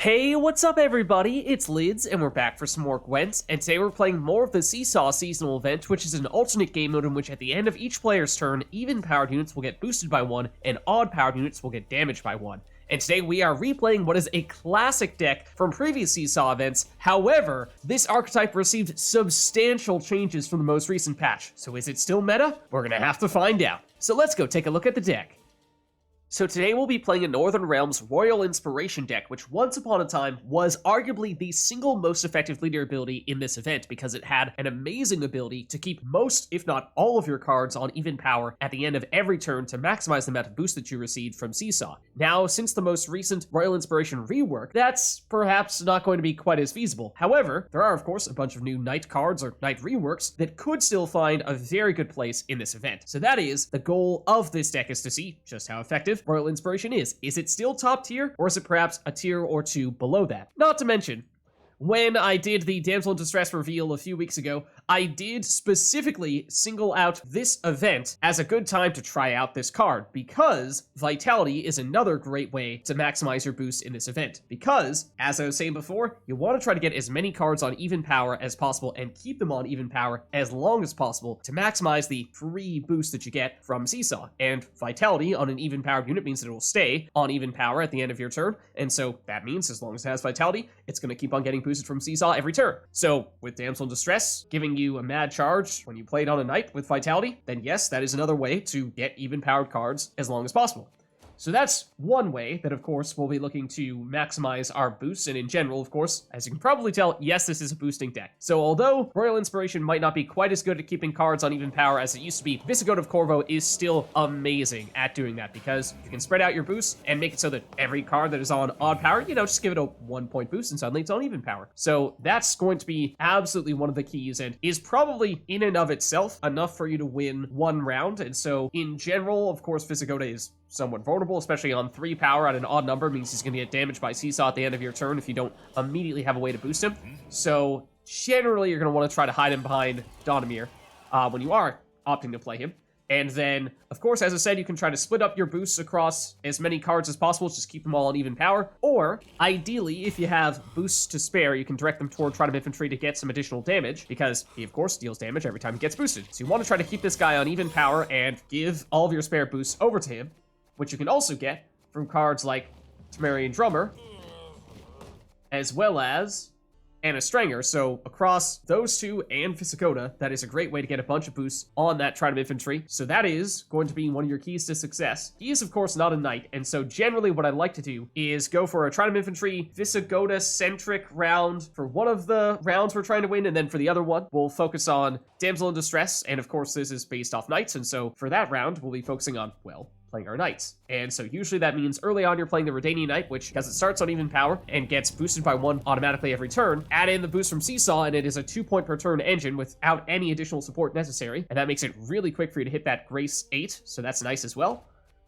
Hey, what's up everybody? It's Lids, and we're back for some more Gwent, and today we're playing more of the Seesaw seasonal event, which is an alternate game mode in which at the end of each player's turn, even-powered units will get boosted by 1, and odd-powered units will get damaged by 1. And today we are replaying what is a classic deck from previous Seesaw events. However, this archetype received substantial changes from the most recent patch. So is it still meta? We're gonna have to find out. So let's go take a look at the deck. So today we'll be playing a Northern Realms Royal Inspiration deck, which once upon a time was arguably the single most effective leader ability in this event because it had an amazing ability to keep most, if not all of your cards on even power at the end of every turn to maximize the amount of boost that you received from Seesaw. Now, since the most recent Royal Inspiration rework, that's perhaps not going to be quite as feasible. However, there are of course a bunch of new Knight cards or Knight reworks that could still find a very good place in this event. So that is, the goal of this deck is to see just how effective Royal Inspiration is. Is it still top tier, or is it perhaps a tier or two below that? Not to mention, when I did the Damsel in Distress reveal a few weeks ago, I did specifically single out this event as a good time to try out this card, because Vitality is another great way to maximize your boost in this event. Because, as I was saying before, you want to try to get as many cards on even power as possible and keep them on even power as long as possible to maximize the free boost that you get from Seesaw. And Vitality on an even powered unit means that it will stay on even power at the end of your turn, and so that means as long as it has Vitality, it's going to keep on getting boosted from Seesaw every turn. So with Damsel in Distress giving you a mad charge when you played on a Knight with Vitality, then yes, that is another way to get even powered cards as long as possible. So that's one way that, of course, we'll be looking to maximize our boosts, and in general, of course, as you can probably tell, yes, this is a boosting deck. So although Royal Inspiration might not be quite as good at keeping cards on even power as it used to be, Vysogota of Corvo is still amazing at doing that, because you can spread out your boosts and make it so that every card that is on odd power, just give it a 1-point boost and suddenly it's on even power. So that's going to be absolutely one of the keys, and is probably in and of itself enough for you to win one round. And so in general, of course, Vysogota is somewhat vulnerable, especially on 3 power at an odd number, means he's going to get damaged by Seesaw at the end of your turn if you don't immediately have a way to boost him. So generally, you're going to want to try to hide him behind Donimir when you are opting to play him. And then, of course, as I said, you can try to split up your boosts across as many cards as possible, just keep them all on even power. Or, ideally, if you have boosts to spare, you can direct them toward Tridam Infantry to get some additional damage, because he, of course, deals damage every time he gets boosted. So you want to try to keep this guy on even power and give all of your spare boosts over to him, which you can also get from cards like Temerian Drummer, as well as Strenger. So across those two and Vysogota, that is a great way to get a bunch of boosts on that Tridam Infantry. So that is going to be one of your keys to success. He is, of course, not a Knight, and so generally what I'd like to do is go for a Tridam Infantry Vysogota-centric round for one of the rounds we're trying to win, and then for the other one, we'll focus on Damsel in Distress, and of course this is based off Knights, and so for that round, we'll be focusing on, well, playing our Knights. And so usually that means early on you're playing the Redanian Knight, which, because it starts on even power and gets boosted by 1 automatically every turn, add in the boost from Seesaw, and it is a 2-point per turn engine without any additional support necessary, and that makes it really quick for you to hit that Grace 8, so that's nice as well.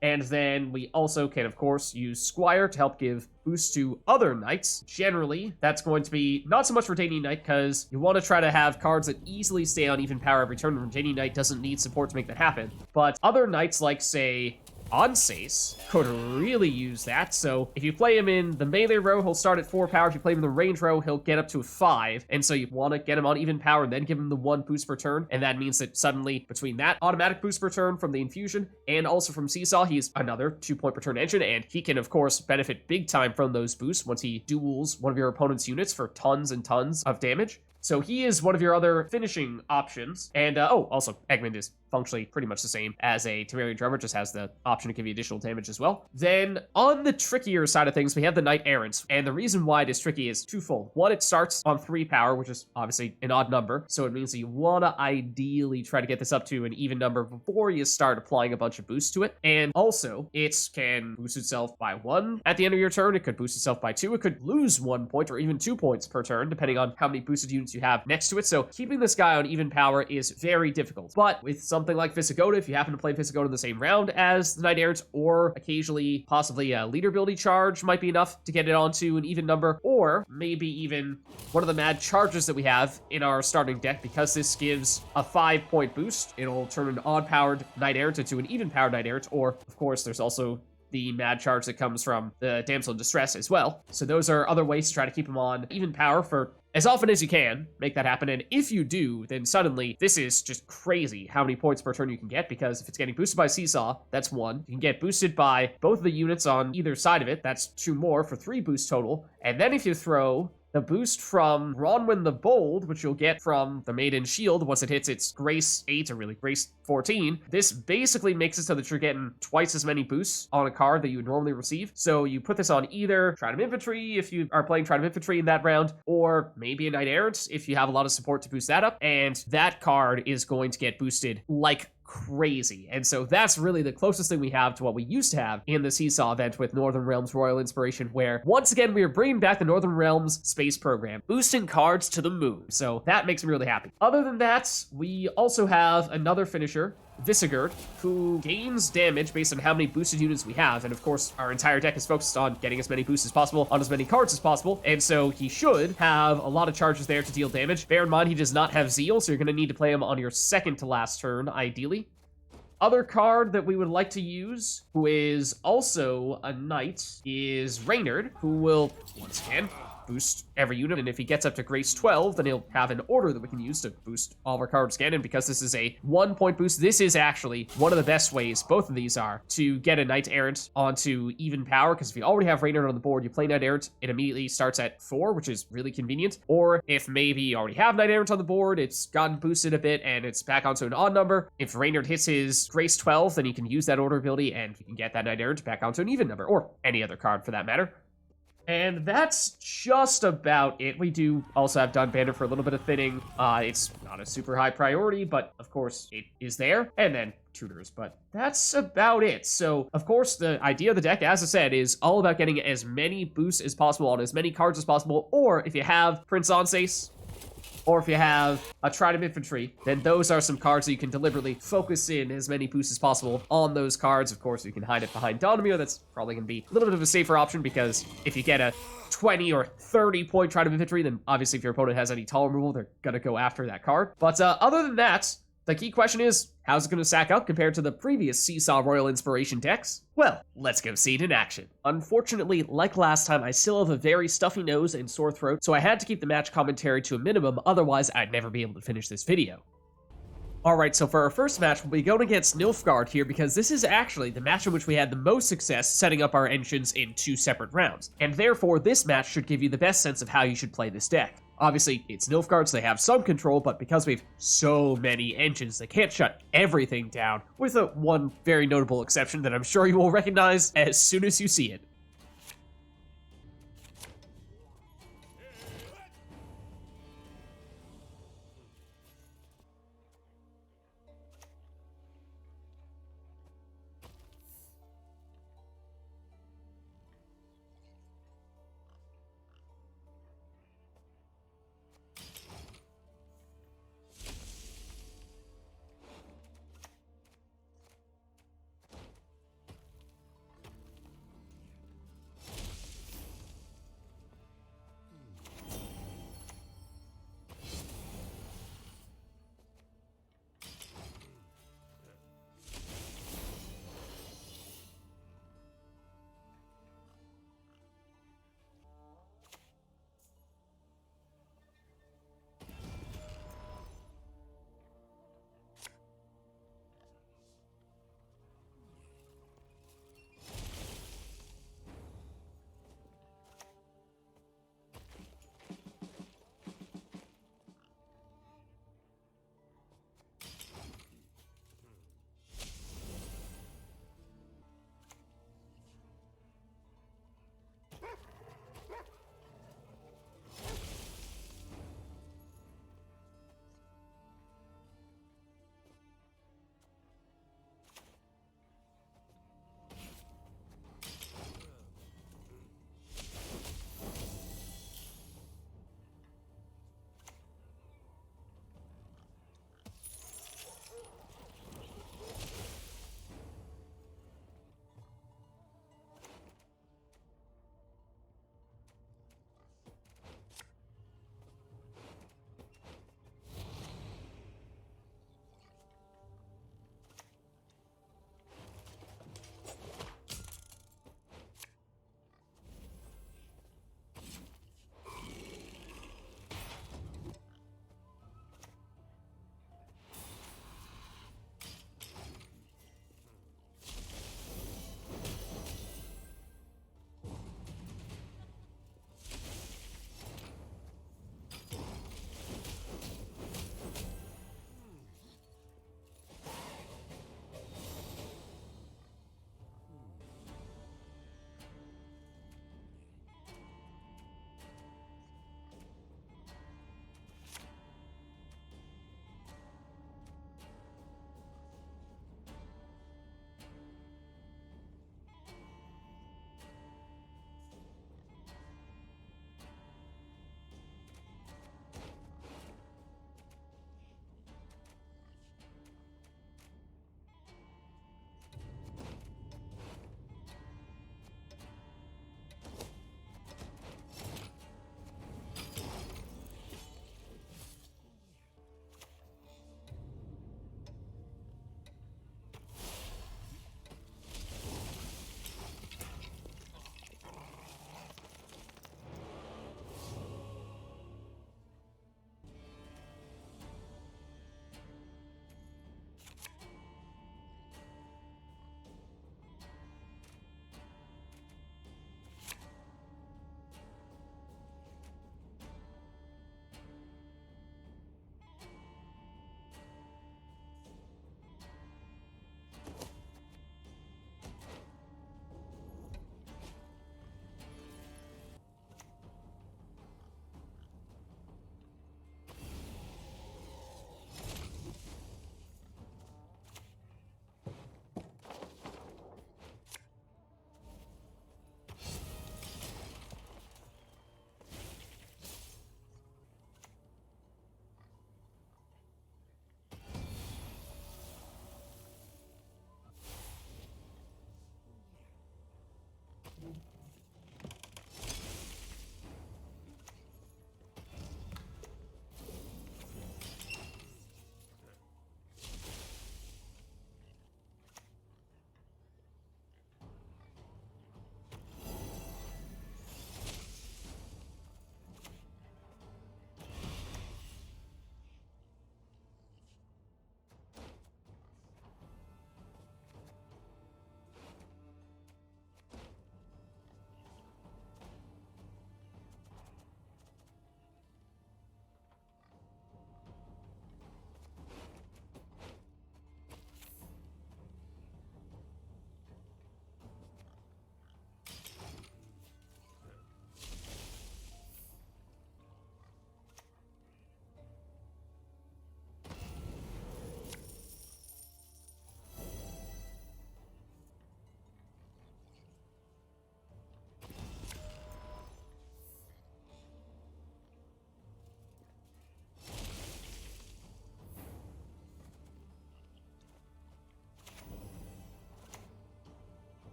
And then we also can, of course, use Squire to help give boosts to other Knights. Generally, that's going to be not so much Redanian Knight, because you want to try to have cards that easily stay on even power every turn. Redanian Knight doesn't need support to make that happen. But other Knights, like, say, Anseis, could really use that. So if you play him in the melee row, he'll start at 4 power. If you play him in the range row, he'll get up to 5. And so you want to get him on even power and then give him the 1 boost per turn. And that means that suddenly between that automatic boost per turn from the infusion and also from Seesaw, he's another 2-point per turn engine. And he can, of course, benefit big time from those boosts once he duels one of your opponent's units for tons and tons of damage. So he is one of your other finishing options. And, also, Egmund is functionally pretty much the same as a Temerian Drummer, just has the option to give you additional damage as well. Then, on the trickier side of things, we have the Knight Errant. And the reason why it is tricky is twofold. One, it starts on 3 power, which is obviously an odd number. So it means that you want to ideally try to get this up to an even number before you start applying a bunch of boosts to it. And also, it can boost itself by 1 at the end of your turn. It could boost itself by 2. It could lose 1 point or even 2 points per turn, depending on how many boosted units you have next to it. So keeping this guy on even power is very difficult. But with something like Vysogota, if you happen to play Vysogota in the same round as the Knight Errant, or occasionally possibly a leader ability charge might be enough to get it onto an even number, or maybe even one of the mad charges that we have in our starting deck, because this gives a 5-point boost, it'll turn an odd-powered Knight Errant into an even-powered Knight Errant, or, of course, there's also the mad charge that comes from the Damsel in Distress as well. So those are other ways to try to keep him on even power for as often as you can. Make that happen, and if you do, then suddenly this is just crazy how many points per turn you can get, because if it's getting boosted by Seesaw, that's 1. You can get boosted by both of the units on either side of it, that's 2 more for 3 boosts total. And then if you throw the boost from Bronwyn the Bold, which you'll get from the Maiden Shield once it hits its Grace 8, or really Grace 14. This basically makes it so that you're getting twice as many boosts on a card that you would normally receive. So you put this on either Tridam Infantry if you are playing Tridam Infantry in that round, or maybe a Knight Errant if you have a lot of support to boost that up, and that card is going to get boosted like crazy. And so that's really the closest thing we have to what we used to have in the Seesaw event with Northern Realms Royal Inspiration, where once again we are bringing back the Northern Realms space program, boosting cards to the moon. So that makes me really happy. Other than that, we also have another finisher, Vissegerd, who gains damage based on how many boosted units we have, and of course our entire deck is focused on getting as many boosts as possible on as many cards as possible, and so he should have a lot of charges there to deal damage. Bear in mind he does not have Zeal, so you're going to need to play him on your second to last turn, ideally. Other card that we would like to use, who is also a knight, is Reynard, who will, once again, boost every unit, and if he gets up to Grace 12, then he'll have an order that we can use to boost all of our cards again. And because this is a 1-point boost, this is actually one of the best ways, both of these are, to get a Knight Errant onto even power, because if you already have Reynard on the board, you play Knight Errant, it immediately starts at 4, which is really convenient. Or if maybe you already have Knight Errant on the board, it's gotten boosted a bit, and it's back onto an odd number. If Reynard hits his Grace 12, then you can use that order ability, and you can get that Knight Errant back onto an even number, or any other card for that matter. And that's just about it. We do also have Dunn Banner for a little bit of thinning. It's not a super high priority, but of course it is there. And then tutors, but that's about it. So, of course, the idea of the deck, as I said, is all about getting as many boosts as possible on as many cards as possible. Or if you have Prince Anseis, or if you have a Tridam Infantry, then those are some cards that you can deliberately focus in as many boosts as possible on those cards. Of course, you can hide it behind Donimir. That's probably going to be a little bit of a safer option, because if you get a 20 or 30 point Tridam Infantry, then obviously if your opponent has any tall removal, they're going to go after that card. But other than that, the key question is, how's it going to stack up compared to the previous Seesaw Royal Inspiration decks? Well, let's go see it in action. Unfortunately, like last time, I still have a very stuffy nose and sore throat, so I had to keep the match commentary to a minimum, otherwise I'd never be able to finish this video. Alright, so for our first match, we'll be going against Nilfgaard here, because this is actually the match in which we had the most success setting up our engines in 2 separate rounds, and therefore this match should give you the best sense of how you should play this deck. Obviously, it's Nilfgaard, so they have some control, but because we have so many engines, they can't shut everything down, with one very notable exception that I'm sure you will recognize as soon as you see it.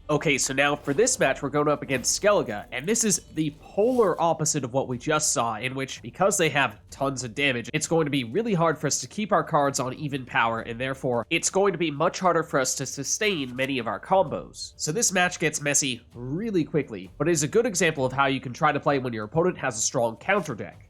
Okay, so now for this match, we're going up against Skellige, and this is the polar opposite of what we just saw, in which, because they have tons of damage, it's going to be really hard for us to keep our cards on even power, and therefore, it's going to be much harder for us to sustain many of our combos. So this match gets messy really quickly, but it is a good example of how you can try to play when your opponent has a strong counter deck.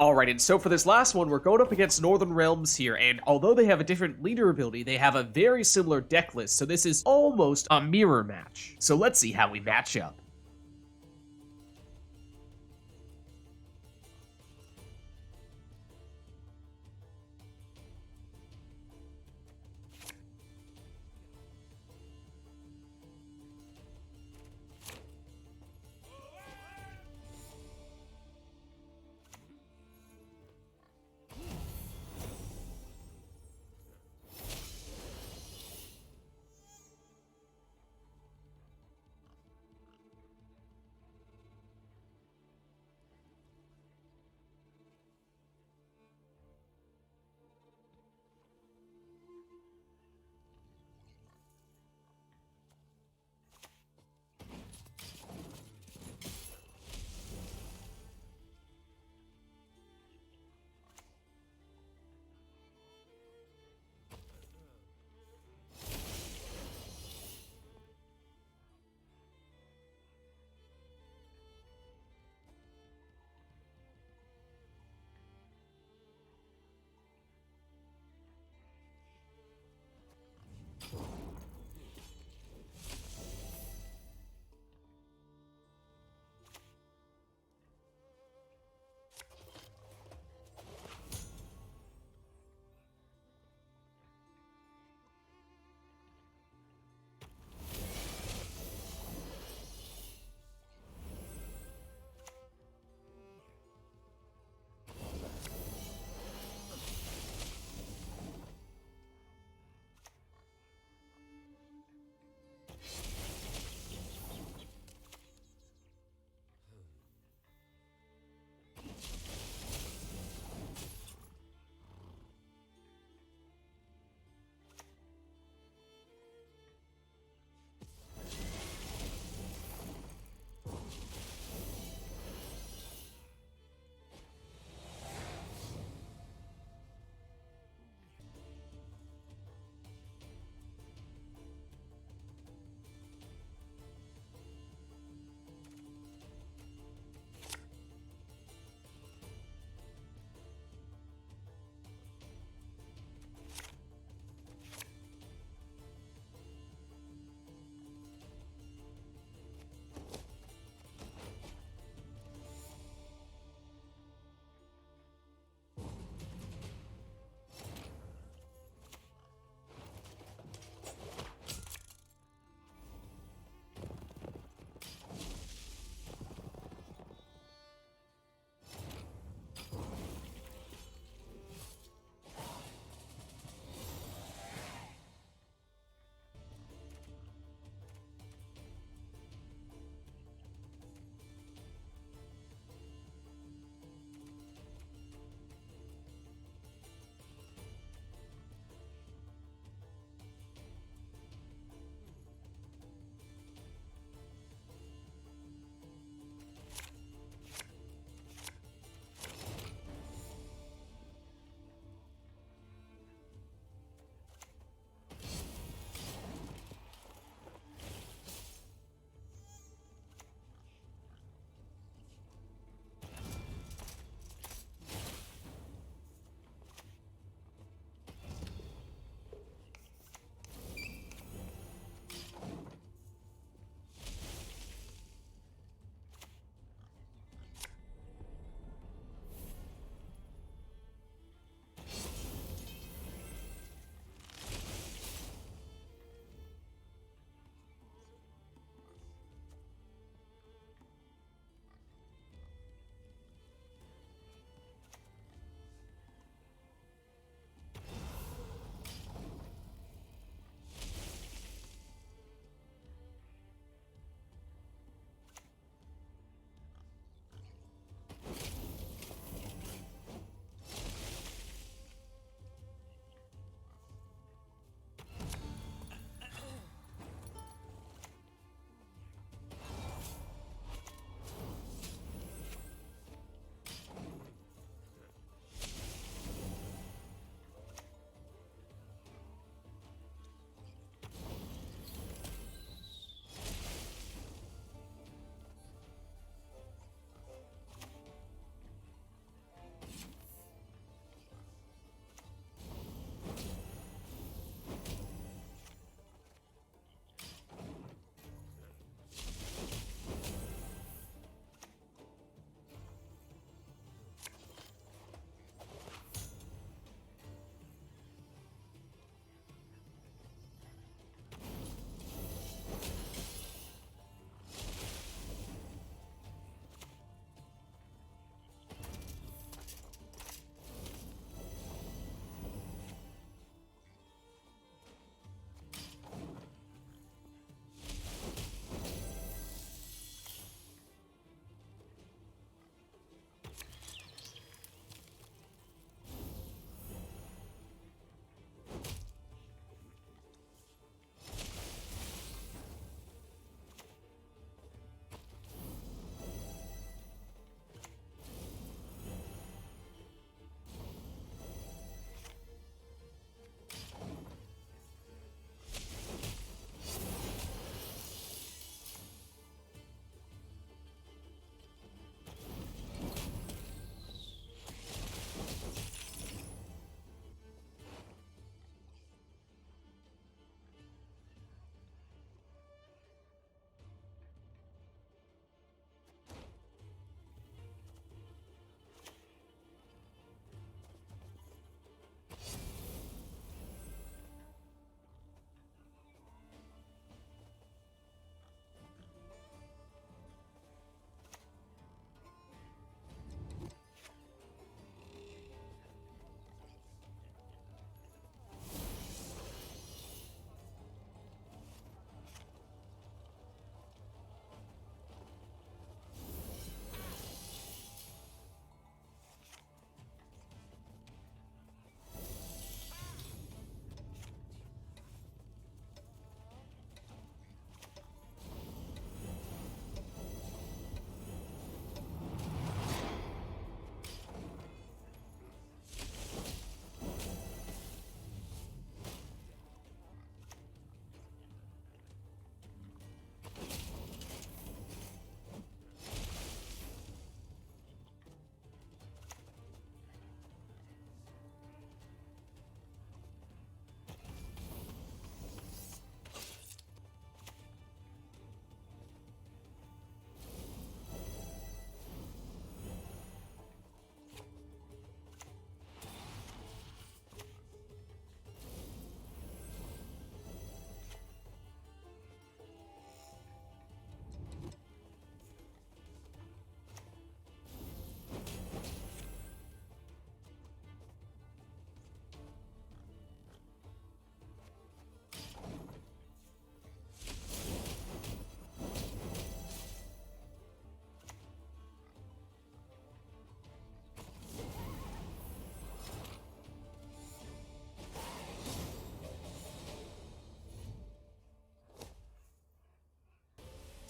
Alright, and so for this last one, we're going up against Northern Realms here, and although they have a different leader ability, they have a very similar deck list, so this is almost a mirror match. So let's see how we match up.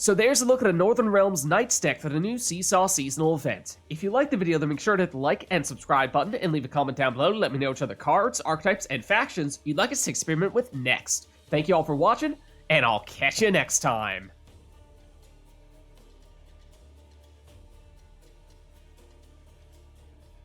So there's a look at a Northern Realms Knights deck for the new Seesaw seasonal event. If you liked the video, then make sure to hit the like and subscribe button and leave a comment down below to let me know which other cards, archetypes, and factions you'd like us to experiment with next. Thank you all for watching, and I'll catch you next time.